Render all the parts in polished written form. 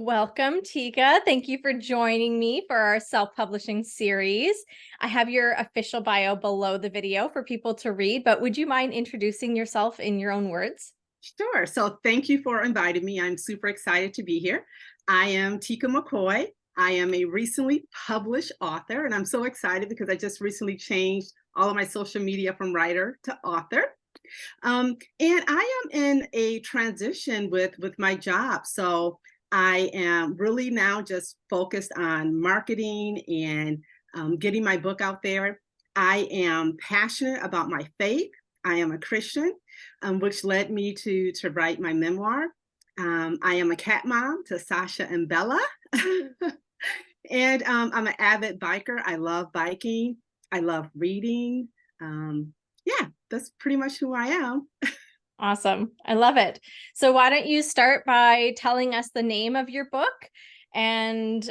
Welcome, Tika. Thank you for joining me for our self-publishing series. I have your official bio below the video for people to read, but would you mind introducing yourself in your own words? Sure. So thank you for inviting me. I'm super excited to be here. I am Tika McCoy. I am a recently published author, and I'm so excited because I just recently changed all of my social media from writer to author. And I am in a transition with my job. So I am really now just focused on marketing and getting my book out there. I am passionate about my faith. I am a Christian, which led me to write my memoir. I am a cat mom to Sasha and Bella. And I'm an avid biker. I love biking. I love reading. Yeah, that's pretty much who I am. Awesome. I love it. So why don't you start by telling us the name of your book and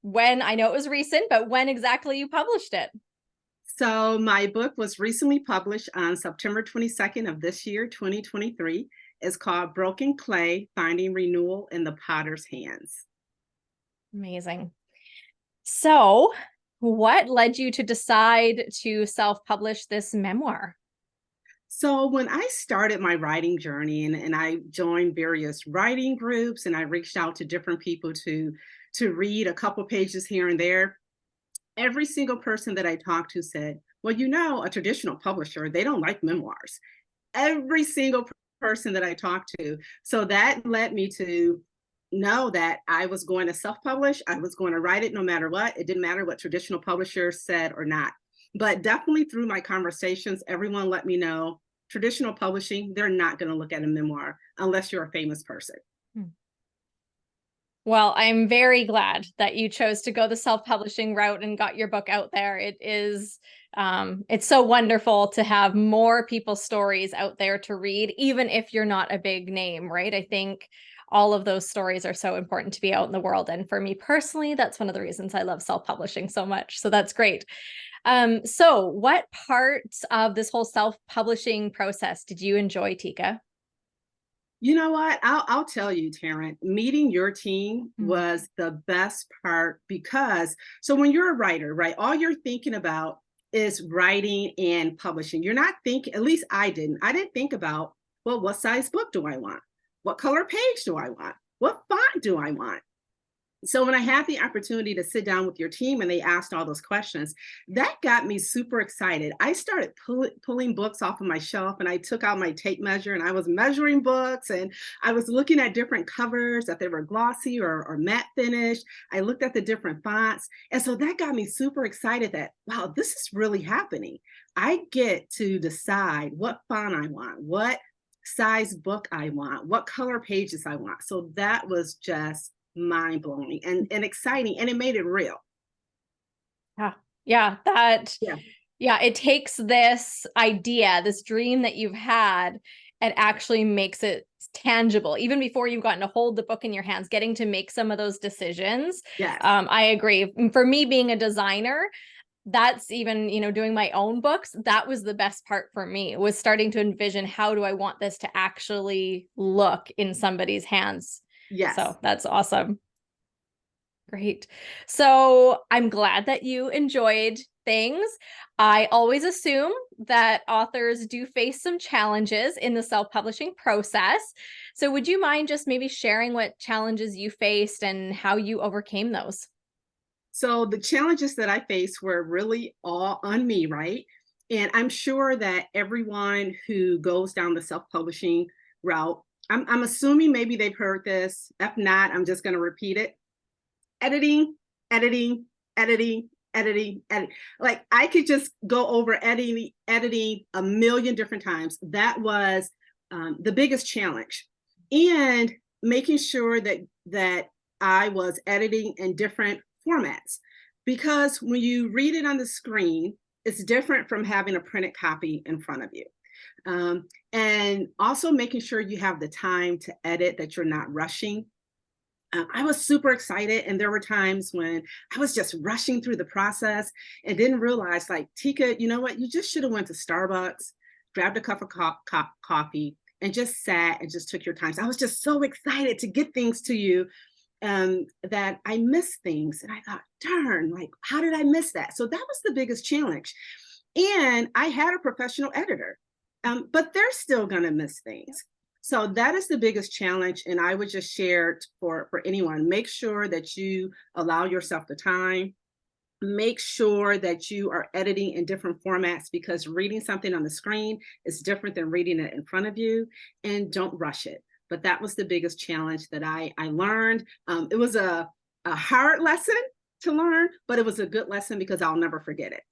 when, I know it was recent, but when exactly you published it? So my book was recently published on September 22nd of this year, 2023. It's called Broken Clay, Finding Renewal in the Potter's Hands. Amazing. So what led you to decide to self-publish this memoir? So when I started my writing journey and I joined various writing groups and I reached out to different people to read a couple pages here and there, every single person that I talked to said, well, a traditional publisher, they don't like memoirs. Every single person that I talked to. So that led me to know that I was going to self-publish. I was going to write it no matter what. It didn't matter what traditional publishers said or not. But definitely through my conversations, everyone let me know traditional publishing, they're not going to look at a memoir unless you're a famous person. Well, I'm very glad that you chose to go the self-publishing route and got your book out there. It is, it's so wonderful to have more people's stories out there to read, even if you're not a big name, right? I think all of those stories are so important to be out in the world. And for me personally, that's one of the reasons I love self-publishing so much. So that's great. So what parts of this whole self-publishing process did you enjoy, Tika? You know what? I'll tell you, Taryn, meeting your team was the best part because so when you're a writer, right, all you're thinking about is writing and publishing. You're not thinking, at least I didn't think about, well, what size book do I want? What color page do I want? What font do I want? So when I had the opportunity to sit down with your team and they asked all those questions, that got me super excited. I started pulling books off of my shelf and I took out my tape measure and I was measuring books and I was looking at different covers, that they were glossy or matte finish. I looked at the different fonts. And so that got me super excited that, wow, this is really happening. I get to decide what font I want, what size book I want, what color pages I want. So that was just mind-blowing and exciting, and it made it real. Yeah, it takes this idea, this dream that you've had, and actually makes it tangible. Even before you've gotten to hold the book in your hands, getting to make some of those decisions. Yes. I agree. For me, being a designer, that's even, doing my own books, that was the best part for me, was starting to envision, how do I want this to actually look in somebody's hands? Yes. So that's awesome. Great. So I'm glad that you enjoyed things. I always assume that authors do face some challenges in the self-publishing process. So would you mind just maybe sharing what challenges you faced and how you overcame those? So the challenges that I faced were really all on me, right? And I'm sure that everyone who goes down the self-publishing route, I'm assuming maybe they've heard this. If not, I'm just going to repeat it. Editing, editing, editing, editing, editing. Like I could just go over editing a million different times. That was the biggest challenge. And making sure that I was editing in different formats. Because when you read it on the screen, it's different from having a printed copy in front of you. And also making sure you have the time to edit, that you're not rushing. I was super excited, and there were times when I was just rushing through the process and didn't realize, like, Tika, you know what? You just should have went to Starbucks, grabbed a cup of coffee, and just sat and just took your time. So I was just so excited to get things to you that I missed things. And I thought, darn, like, how did I miss that? So that was the biggest challenge. And I had a professional editor, but they're still going to miss things. So that is the biggest challenge. And I would just share for anyone, make sure that you allow yourself the time. Make sure that you are editing in different formats, because reading something on the screen is different than reading it in front of you, and don't rush it. But that was the biggest challenge that I learned. It was a hard lesson to learn, but it was a good lesson because I'll never forget it.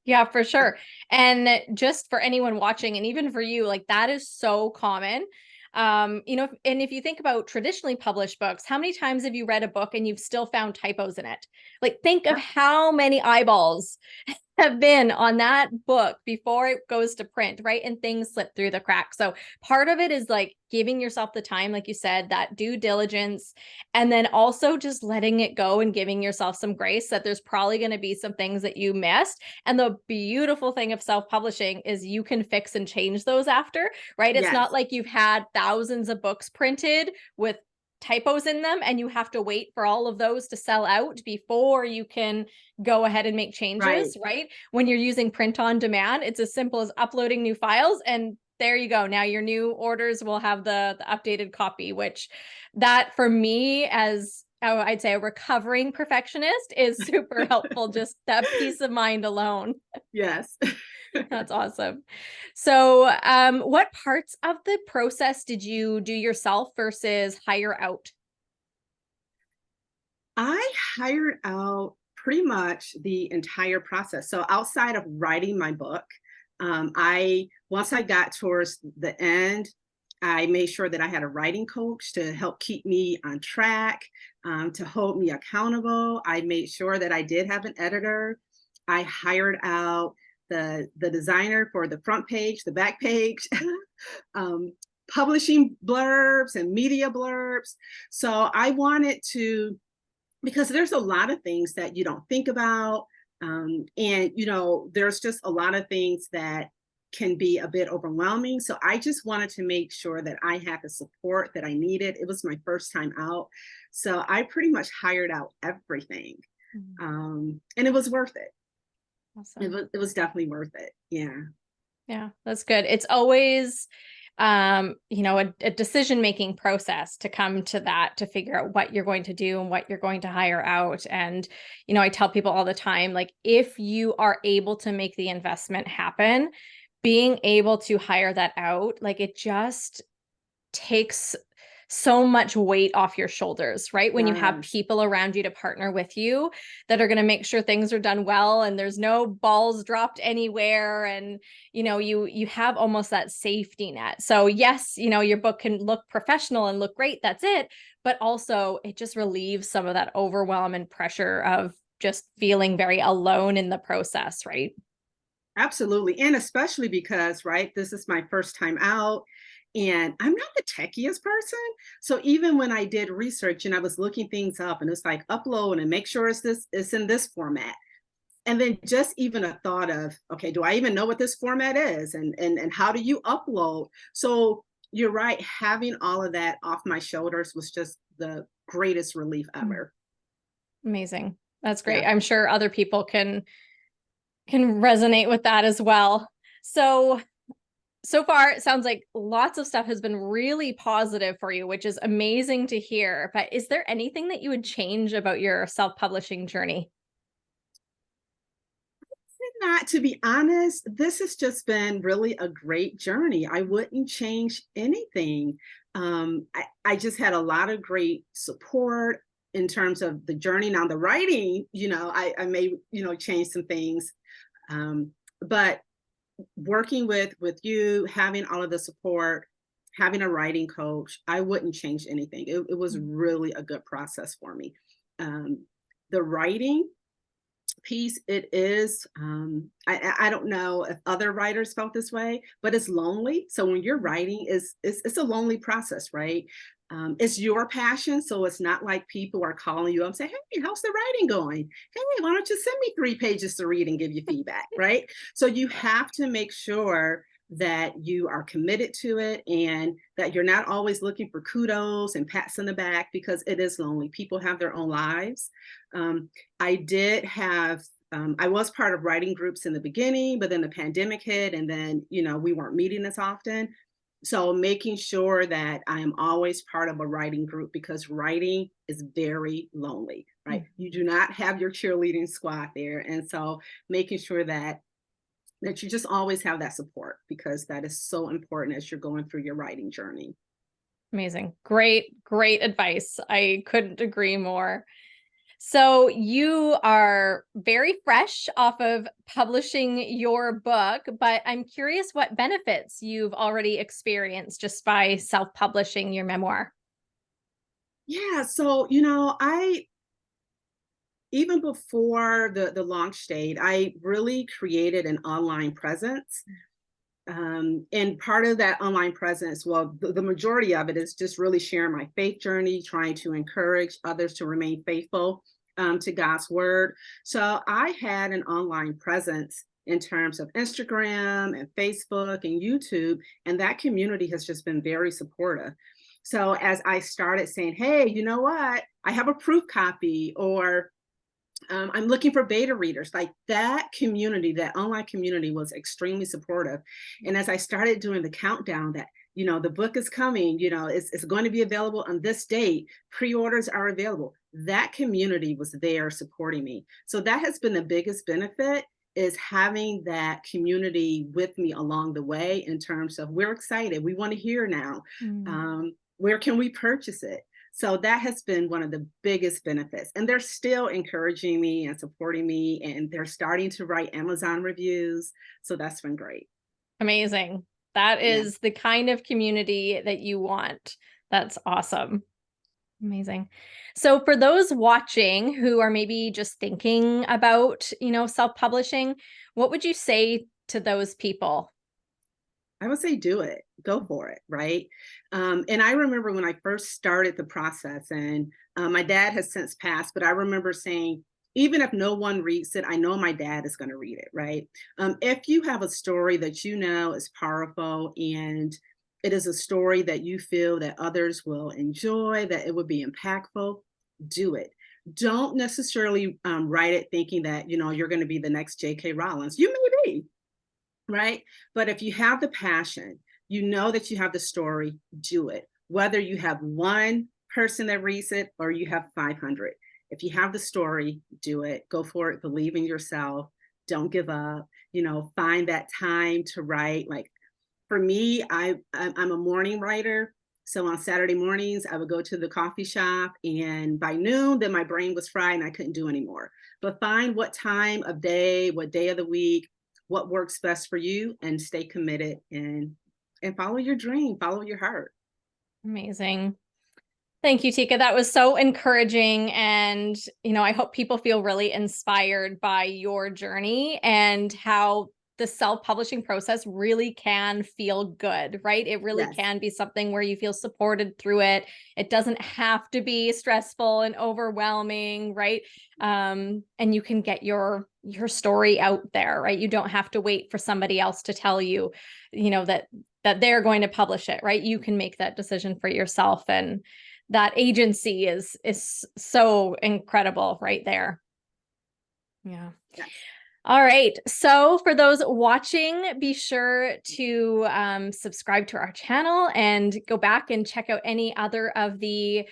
Yeah, for sure. And just for anyone watching, and even for you, like that is so common. And if you think about traditionally published books, how many times have you read a book and you've still found typos in it? Like, think of how many eyeballs have been on that book before it goes to print, right? And things slip through the cracks. So part of it is like giving yourself the time, like you said, that due diligence, and then also just letting it go and giving yourself some grace that there's probably going to be some things that you missed. And the beautiful thing of self-publishing is you can fix and change those after, right? It's not like you've had thousands of books printed with typos in them and you have to wait for all of those to sell out before you can go ahead and make changes, right? When you're using print on demand, it's as simple as uploading new files and there you go. Now your new orders will have the updated copy, which that for me as I'd say a recovering perfectionist is super helpful. Just that peace of mind alone. Yes. That's awesome. So, what parts of the process did you do yourself versus hire out? I hired out pretty much the entire process. So outside of writing my book, once I got towards the end, I made sure that I had a writing coach to help keep me on track, to hold me accountable. I made sure that I did have an editor. I hired out the designer for the front page, the back page, publishing blurbs and media blurbs. So I wanted to, because there's a lot of things that you don't think about. And, there's just a lot of things that can be a bit overwhelming. So I just wanted to make sure that I had the support that I needed. It was my first time out. So I pretty much hired out everything. And it was worth it. Awesome. It was definitely worth it. Yeah, that's good. It's always a decision-making process to come to that, to figure out what you're going to do and what you're going to hire out. And, I tell people all the time, like, if you are able to make the investment happen, being able to hire that out, like it just takes so much weight off your shoulders, right? When you have people around you to partner with you that are going to make sure things are done well and there's no balls dropped anywhere. And, you have almost that safety net. So yes, your book can look professional and look great. That's it. But also it just relieves some of that overwhelm and pressure of just feeling very alone in the process, right? Absolutely. And especially because, right, this is my first time out. And I'm not the techiest person. So even when I did research and I was looking things up and it's like upload and make sure it's in this format. And then just even a thought of, okay, do I even know what this format is? And how do you upload? So you're right. Having all of that off my shoulders was just the greatest relief ever. Amazing. That's great. Yeah. I'm sure other people can resonate with that as well. So far, it sounds like lots of stuff has been really positive for you, which is amazing to hear. But is there anything that you would change about your self-publishing journey? Not, to be honest, this has just been really a great journey. I wouldn't change anything. I just had a lot of great support in terms of the journey. Now the writing, I may, change some things. But working with you, having all of the support, having a writing coach, I wouldn't change anything. It was really a good process for me. The writing piece, it is, I don't know if other writers felt this way, but it's lonely. So when you're writing, it's a lonely process, right? It's your passion. So it's not like people are calling you up and say, hey, how's the writing going? Hey, why don't you send me 3 pages to read and give you feedback, right? So you have to make sure that you are committed to it and that you're not always looking for kudos and pats on the back, because it is lonely. People have their own lives. I did have, I was part of writing groups in the beginning, but then the pandemic hit and then, we weren't meeting as often. So making sure that I am always part of a writing group, because writing is very lonely, right? You do not have your cheerleading squad there. And so making sure that you just always have that support, because that is so important as you're going through your writing journey. Amazing. Great advice. I couldn't agree more. So you are very fresh off of publishing your book, but I'm curious what benefits you've already experienced just by self-publishing your memoir. Yeah. So, even before the launch date, I really created an online presence. And part of that online presence, well, the majority of it is just really sharing my faith journey, trying to encourage others to remain faithful to God's word. So I had an online presence in terms of Instagram and Facebook and YouTube, and that community has just been very supportive. So as I started saying, hey, you know what? I have a proof copy, or I'm looking for beta readers. Like, that community, that online community was extremely supportive. And as I started doing the countdown that, the book is coming, it's going to be available on this date, pre-orders are available, that community was there supporting me. So that has been the biggest benefit, is having that community with me along the way, in terms of, we're excited, we want to hear now. Where can we purchase it? So that has been one of the biggest benefits. And they're still encouraging me and supporting me, and they're starting to write Amazon reviews. So that's been great. Amazing. That is the kind of community that you want. That's awesome. Amazing. So for those watching who are maybe just thinking about, self-publishing, what would you say to those people? I would say do it. Go for it, right? And I remember when I first started the process, and my dad has since passed, but I remember saying, even if no one reads it, I know my dad is going to read it, right? If you have a story that is powerful, and it is a story that you feel that others will enjoy, that it would be impactful, do it. Don't necessarily write it thinking that, you're going to be the next J.K. Rowling. You may be, right? But if you have the passion, that you have the story, do it. Whether you have one person that reads it or you have 500. If you have the story, do it. Go for it. Believe in yourself. Don't give up. Find that time to write. Like, for me, I'm a morning writer. So on Saturday mornings, I would go to the coffee shop, and by noon, then my brain was fried and I couldn't do anymore. But find what time of day, what day of the week, what works best for you, and stay committed and follow your dream, follow your heart. Amazing. Thank you, Tika. That was so encouraging. And, I hope people feel really inspired by your journey and how the self-publishing process really can feel good, right? It really can be something where you feel supported through it. It doesn't have to be stressful and overwhelming, right? And you can get your story out there, right? You don't have to wait for somebody else to tell you, that they're going to publish it, right? You can make that decision for yourself, and that agency is so incredible right there. Yeah. All right. So for those watching, be sure to subscribe to our channel and go back and check out any other of the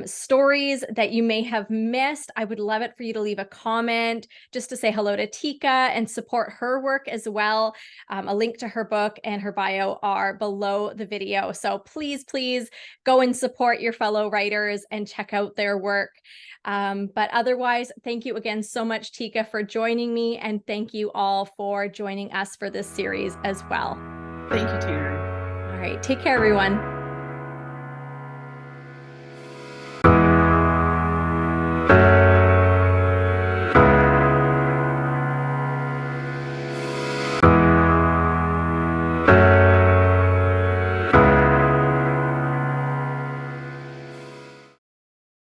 stories that you may have missed. I would love it for you to leave a comment just to say hello to Tika and support her work as well. A link to her book and her bio are below the video. So please, please go and support your fellow writers and check out their work. But otherwise, thank you again so much, Tika, for joining me. And thank you all for joining us for this series as well. Thank you, Taryn. All right. Take care, everyone.